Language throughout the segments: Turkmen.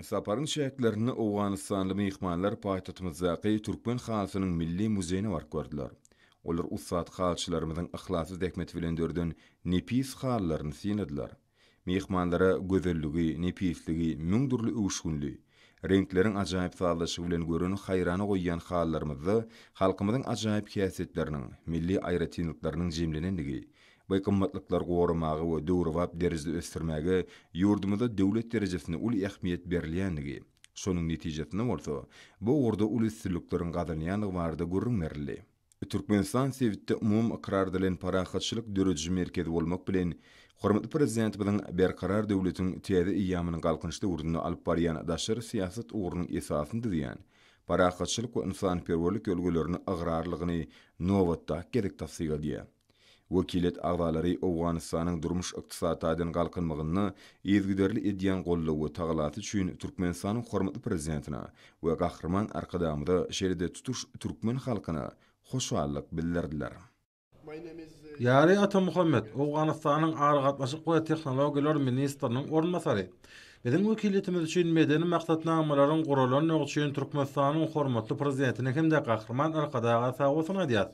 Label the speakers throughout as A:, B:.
A: Saparın şähertlerini Owganistanly mihmanlar paýtatymyzdaky Türkmen halkynyň milli muzeýine bark gördiler. Olar ussat halçylarymyzyň ihlasy däkmet bilen dörden nepis hallaryny synediler. Mihmanlara gözelligi, nepisligi, müňdürli uşgunly, renkleriň ajaýyp sazlaşy bilen görünip haýrana goýýan hallarymyzda halkymyzyň ajaýyp häsiýetleriniň, milli aýratynlyklarynyň jemlenendigi, bu kymmatlyklar gorumagy we döwrewap derizde östirmäge ýurdumyzda döwlet derejesinde ul ähmiýet berilýändigi, şonuň netijesinde bolsa, bu urda ul üstünlikleriň gazanýanyny barada görünmerli. Türkmenistan Sewitde umum ikrardylan parahatçylyk dörejji merkezi bolmak bilen hormatly prezidentimiň berkarar döwletiň täze iýamynyň galkynçly urduny alyp barýan daşary siýasat ugranyň esasyny diýen parahatçylyk we insanperwerlik ýolgalaryny agrarlygyny nowatda gerek tafsiga diýär. Wekilet agzalary Owganystanyň durmuş ykdysadyň galkynmagyny ezgiderli edýän gollawy tagalaty üçin Türkmenistanyň hormatly prezidentine we gahrman arkadamyda şeride tutuş türkmen halkyna hoşallyk bildirdiler.
B: Ýary Ata Muhammed, Owganystanyň aýry gatnaşyk we tehnologiýalar ministriniň ornbasary. Bizim wekiletimiz üçin medeni maksatnamalaryň gurulanyny üçin Türkmenistanyň hormatly prezidentine hem de gahrman arkadaga sağolsun edýär.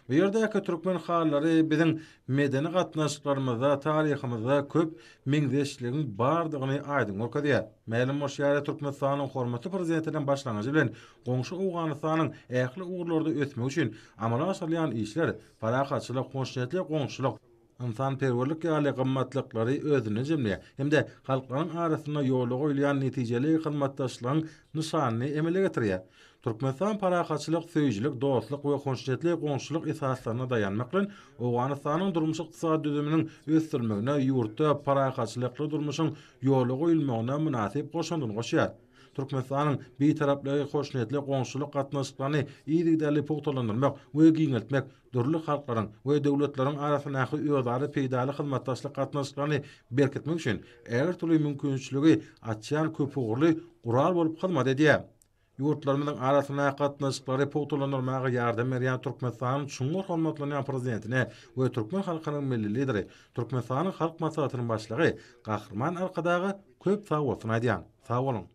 B: Bu ýerdäki türkmen hallary biziň medeni gatnaşyklarymyzda, taryhymyzda köp meňzeşligiň bardygyny aýdym görkezýär. Mälim boş ýaly Türkmenistanyň hormatly prezidentinden başlanýy bilen goňşy Owganystanyň ähli ugurlarda ötmek üçin amala aşyrýan işler, parahatçylyk, hoşnetli goňşylyk, insanperwerlik ýaly gymmatlyklary özüne jemleýär. Hem de halklaryň arasynda ýoly goýulýan netijeli hyzmatdaşlygyň nyşanyny emele getirýär. Türkmenistan parahatçylyk, söýüjlik, dostlyk we hoşnetli goňşylyk esaslaryna dayanmak bilen Owganystanyň durmuş ykdysady düzüminiň ösdürmegine ýurtda parahatçylykly durmuşyň ýoly goýulmagyna münasip goşandyny goşýar. Türkmenistanyň betaraply hoşnetli goňşylyk gatnaşyklaryny ýygyderli pogtalandyrmak we giňeltmek, dürli halklaryň we döwletleriň arasyndaky özara peýdaly hyzmatdaşlyk gatnaşyklaryny berkitmek üçin her türlü mümkinçiligi açýan köp ugurly gural bolup hyzmat edýär. Ýurtlarymyzyň arasynda gatnaşyklary pogtalandyrmaga ýardam berýän Türkmenistanyň şuňa hormatlanýan prezidentine we türkmen halkynyň milli lideri, Türkmenistanyň halk maslahatynyň başlygy gahrman arkadagy köp sag bolsun edýän. Sag bolun.